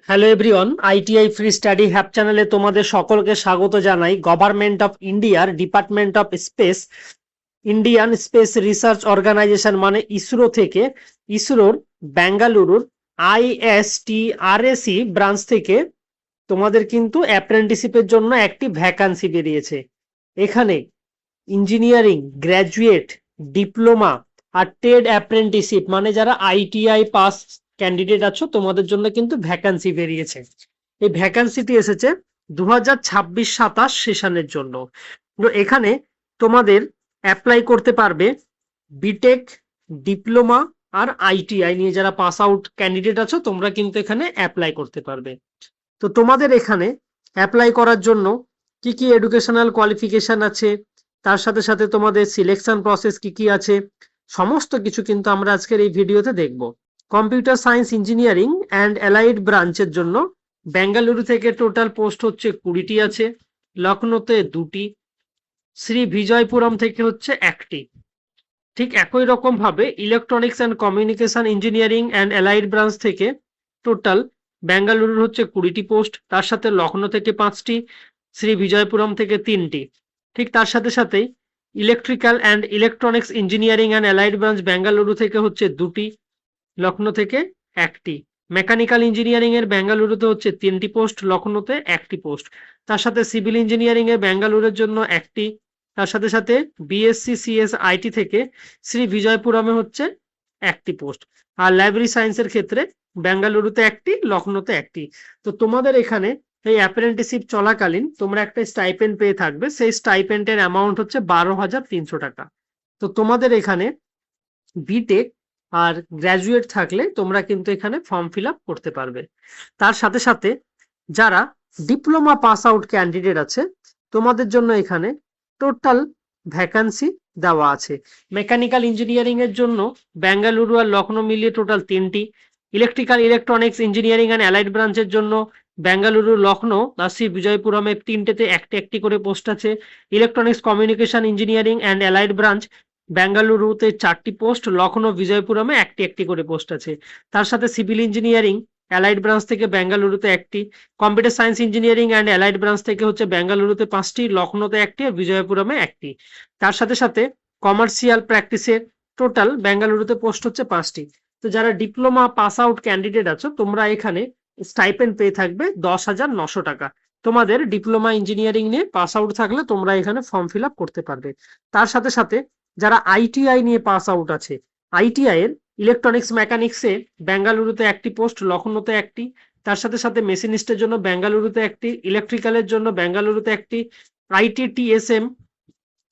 Hello everyone, ITI free study hub চ্যানেলে তোমাদের সকলকে স্বাগত জানাই। গভর্নমেন্ট অফ ইন্ডিয়ার department of space, Indian space research organisation মানে ইসরো থেকে, ইসরোর বেঙ্গালুরুর ISTRAC ব্রাঞ্চ থেকে তোমাদের কিন্তু অ্যাপ্রেন্টিসশিপের জন্য একটি ভ্যাকান্সি বেরিয়েছে। এখানে ইঞ্জিনিয়ারিং গ্র্যাজুয়েট, ডিপ্লোমা আর ট্রেড অ্যাপ্রেন্টিসশিপ মানে যারা আইটিআই পাস ক্যান্ডিডেট আছো তোমাদের জন্য কিন্তু ভ্যাকান্সি বেরিয়েছে। এই ভ্যাকান্সিটি এসেছে 2026-27 সেশনের জন্য। তো এখানে তোমাদের অ্যাপ্লাই করতে পারবে বিটেক, ডিপ্লোমা আর আইটিআই নিয়ে যারা পাস আউট ক্যান্ডিডেট আছো তোমরা কিন্তু এখানে অ্যাপ্লাই করতে পারবে। তো তোমাদের এখানে অ্যাপ্লাই করার জন্য কি কি এডুকেশনাল কোয়ালিফিকেশন আছে, তার সাথে সাথে তোমাদের সিলেকশন প্রসেস কি কি আছে, সমস্ত কিছু কিন্তু আমরা আজকের এই ভিডিওতে দেখব। Computer science engineering and allied ব্রাঞ্চের জন্য বেঙ্গালুরু থেকে টোটাল পোস্ট হচ্ছে 20টি আছে, লখনৌতে 2টি, শ্রী বিজয়পুরম থেকে হচ্ছে 1টি। ঠিক একই রকম ভাবে electronics and communication engineering and allied branch থেকে টোটাল বেঙ্গালুরুর হচ্ছে 20টি পোস্ট, তার সাথে লখনৌ থেকে 5টি, শ্রী বিজয়পুরম থেকে 3টি। ঠিক তার সাথে সাথেই electrical and electronics engineering and allied branch Bengaluru থেকে হচ্ছে 2টি, লখনৌ থেকে 1টি। মেকানিক্যাল ইঞ্জিনিয়ারিং এর বেঙ্গালুরুতে হচ্ছে 3টি পোস্ট, লখনৌতে 1টি পোস্ট। তার সাথে সিভিল ইঞ্জিনিয়ারিং এ বেঙ্গালুরুর জন্য 1টি, তার সাথে সাথে বিএসসি সিএস আইটি থেকে শ্রী বিজয়পুরমে হচ্ছে 1টি পোস্ট। আর লাইব্রেরি সায়েন্সের ক্ষেত্রে বেঙ্গালুরুতে 1টি, লখনৌতে 1টি। তো তোমাদের এখানে এই অ্যাপ্রেন্টিসশিপ চলাকালীন তোমরা একটা স্টাইপেন্ড পেয়ে থাকবে, সেই স্টাইপেন্ডের অ্যামাউন্ট হচ্ছে 12,300 টাকা। তো তোমাদের এখানে বিটেক আর গ্র্যাজুয়েট থাকলে তোমরা কিন্তু এখানে ফর্ম ফিল আপ করতে পারবে। তার সাথে সাথে যারা ডিপ্লোমা পাস আউট ক্যান্ডিডেট আছে তোমাদের জন্য এখানে টোটাল ভ্যাকান্সি দেওয়া আছে। মেকানিক্যাল ইঞ্জিনিয়ারিং এর জন্য বেঙ্গালুরু আর লখনৌ মিলিয়ে টোটাল 3টি, electrical electronics engineering and allied ব্রাঞ্চের জন্য বেঙ্গালুরু, লখনৌ আর শ্রী বিজয়পুরমের 3টেতে একটি একটি করে পোস্ট আছে। Electronics communication engineering and allied branch বেঙ্গালুরুতে 4টি পোস্ট, লখনৌ বিজয়পুরমে একটি একটি করে পোস্ট আছে। তার সাথে সিভিল ইঞ্জিনিয়ারিং অ্যালাইড ব্রাঞ্চ থেকে বেঙ্গালুরুতে 1টি, computer science engineering and allied branch থেকে হচ্ছে বেঙ্গালুরুতে 5টি, লখনৌতে 1টি আর বিজয়পুরমে 1টি। তার সাথে সাথে কমার্শিয়াল প্র্যাকটিসের টোটাল বেঙ্গালুরুতে পোস্ট হচ্ছে 5টি। তো যারা ডিপ্লোমা পাস আউট ক্যান্ডিডেট আছো তোমরা এখানে স্টাইপেন্ড পেয়ে থাকবে 10,900 টাকা। তোমাদের ডিপ্লোমা ইঞ্জিনিয়ারিং নিয়ে পাস আউট থাকলে তোমরা এখানে ফর্ম ফিল আপ করতে পারবে। তার সাথে সাথে যারা আইটিআই নিয়ে পাস আউট আছে, আইটিআই এর ইলেকট্রনিক্স মেকানিক্সে বেঙ্গালুরুতে 1টি পোস্ট, লখনৌতে 1টি, তার সাথে সাথে মেশিনিস্টের জন্য বেঙ্গালুরুতে 1টি, ইলেকট্রিক্যালের জন্য বেঙ্গালুরুতে 1টি, ITTSM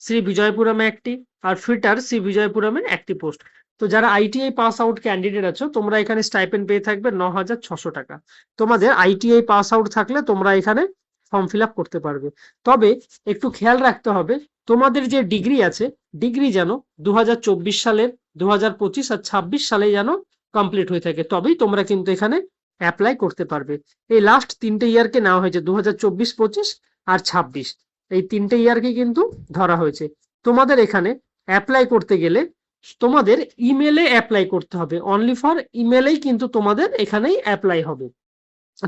শ্রী বিজয়পুরমে 1টি আর ফিটার শ্রী বিজয়পুরমে 1টি পোস্ট। তো যারা আইটিআই পাস আউট ক্যান্ডিডেট আছো তোমরা এখানে স্টাইপেন্ড পেয়ে থাকবে 9,600 টাকা। তোমাদের আইটিআই পাস আউট থাকলে তোমরা এখানে ফর্ম ফিল আপ করতে পারবে। তবে একটু খেয়াল রাখতে হবে তোমাদের যে ডিগ্রি আছে, ডিগ্রি যেন 2024 সালের, 2025 আর 26 সালে যেন কমপ্লিট হয়ে থাকে, তবেই তোমরা কিন্তু এখানে অ্যাপ্লাই করতে পারবে। এই লাস্ট 3টে ইয়ারকে নেওয়া হয়েছে, 2024-25 আর 26, এই 3টে ইয়ারকে কিন্তু ধরা হয়েছে। তোমাদের এখানে অ্যাপ্লাই করতে গেলে তোমাদের ইমেলে অ্যাপ্লাই করতে হবে, অনলি ফর ইমেলেই কিন্তু তোমাদের এখানেই অ্যাপ্লাই হবে।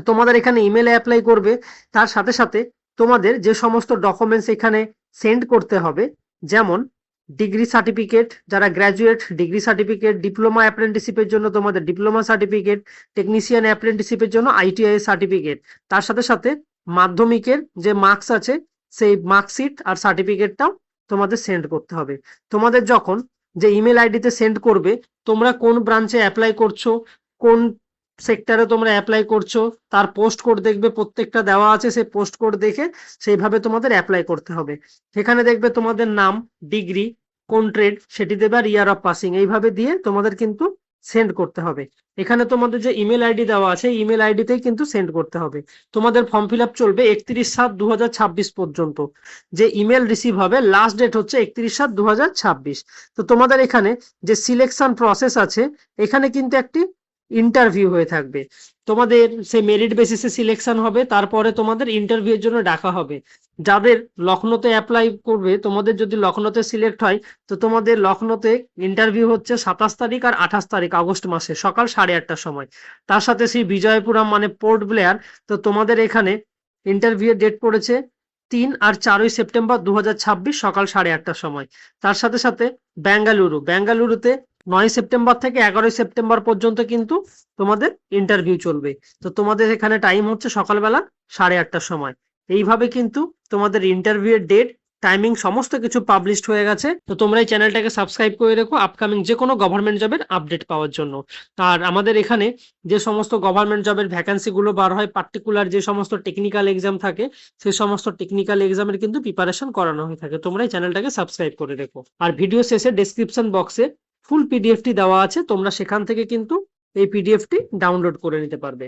তোমাদের এখানে ইমেলে অ্যাপ্লাই করবে, তার সাথে সাথে তোমাদের যে সমস্ত ডকুমেন্টস এখানে সেন্ড করতে হবে, যেমন ডিগ্রি সার্টিফিকেট, যারা গ্র্যাজুয়েট ডিগ্রি সার্টিফিকেট, ডিপ্লোমা অ্যাপ্রেন্টিসশিপের জন্য তোমাদের ডিপ্লোমা সার্টিফিকেট, টেকনিশিয়ান অ্যাপ্রেন্টিসশিপের জন্য আইটিআই সার্টিফিকেট, তার সাথে সাথে মাধ্যমিকের যে মার্কস আছে সেই মার্কশিট আর সার্টিফিকেটটাও তোমাদের সেন্ড করতে হবে। তোমাদের যখন যে ইমেল আইডিতে সেন্ড করবে, তোমরা কোন ব্রাঞ্চে অ্যাপ্লাই করছো, কোন সেক্টরে তোমরা অ্যাপ্লাই করছো তার পোস্ট কোড দেখবে, প্রত্যেকটা দেওয়া আছে, সেই পোস্ট কোড দেখে সেইভাবে তোমাদের অ্যাপ্লাই করতে হবে। সেখানে দেখবে তোমাদের নাম, ডিগ্রি, কোন ট্রেড সেটি দেবে আর ইয়ার অফ পাসিং, এইভাবে দিয়ে তোমাদের কিন্তু সেন্ড করতে হবে। এখানে তোমাদের যে ইমেল আইডি দেওয়া আছে ইমেল আইডিতেই কিন্তু সেন্ড করতে হবে। তোমাদের ফর্ম ফিল আপ চলবে 31/7/2026 পর্যন্ত। যে ইমেল রিসিভ হবে লাস্ট ডেট হচ্ছে 31/7/2026। তো তোমাদের এখানে যে সিলেকশন প্রসেস আছে, এখানে কিন্তু একটি ইন্টারভিউ হয়ে থাকবে। তোমাদের সে মেরিট বেসিসে সিলেকশন হবে, তারপরে তোমাদের ইন্টারভিউর জন্য ডাকা হবে। যাদের লখনৌতে অ্যাপ্লাই করবে, তোমাদের যদি লখনৌতে সিলেক্ট হয়, তো তোমাদের লখনৌতে ইন্টারভিউ হচ্ছে 27 তারিখ আর 28 তারিখ আগস্ট মাসে সকাল 8:30টার সময়। তার সাথে সেই বিজয়পুরম মানে পোর্ট ব্লেয়ার, তো তোমাদের এখানে ইন্টারভিউ ডেট পড়েছে 3 আর 4 সেপ্টেম্বর 2026 সকাল 8:30টার সময়। তার সাথে সাথে বেঙ্গালুরুতে 9 সেপ্টেম্বর থেকে 11 সেপ্টেম্বর পর্যন্ত কিন্তু তোমাদের ইন্টারভিউ চলবে। তো তোমাদের এখানে টাইম হচ্ছে সকালবেলা 8:30টার সময়। এইভাবে কিন্তু তোমাদের ইন্টারভিউ এর ডেট, টাইমিং সমস্ত কিছু পাবলিশড হয়ে গেছে। তো তোমরা এই চ্যানেলটাকে সাবস্ক্রাইব করে রেখো আপকামিং যে কোনো গভর্নমেন্ট জবের আপডেট পাওয়ার জন্য। আর আমাদের এখানে যে সমস্ত গভর্নমেন্ট জবের ভ্যাকান্সি গুলো বার হয়, পার্টিকুলার যে সমস্ত টেকনিক্যাল এক্সাম থাকে, সেই সমস্ত টেকনিক্যাল এক্সামের কিন্তু প্রিপারেশন করানো হয়ে থাকে। তোমরা এই চ্যানেলটাকে সাবস্ক্রাইব করে রেখো। আর ভিডিও শেষে ডেসক্রিপশন বক্সে ফুল পিডিএফটি দেওয়া আছে, তোমরা সেখান থেকে কিন্তু এই পিডিএফটি ডাউনলোড করে নিতে পারবে।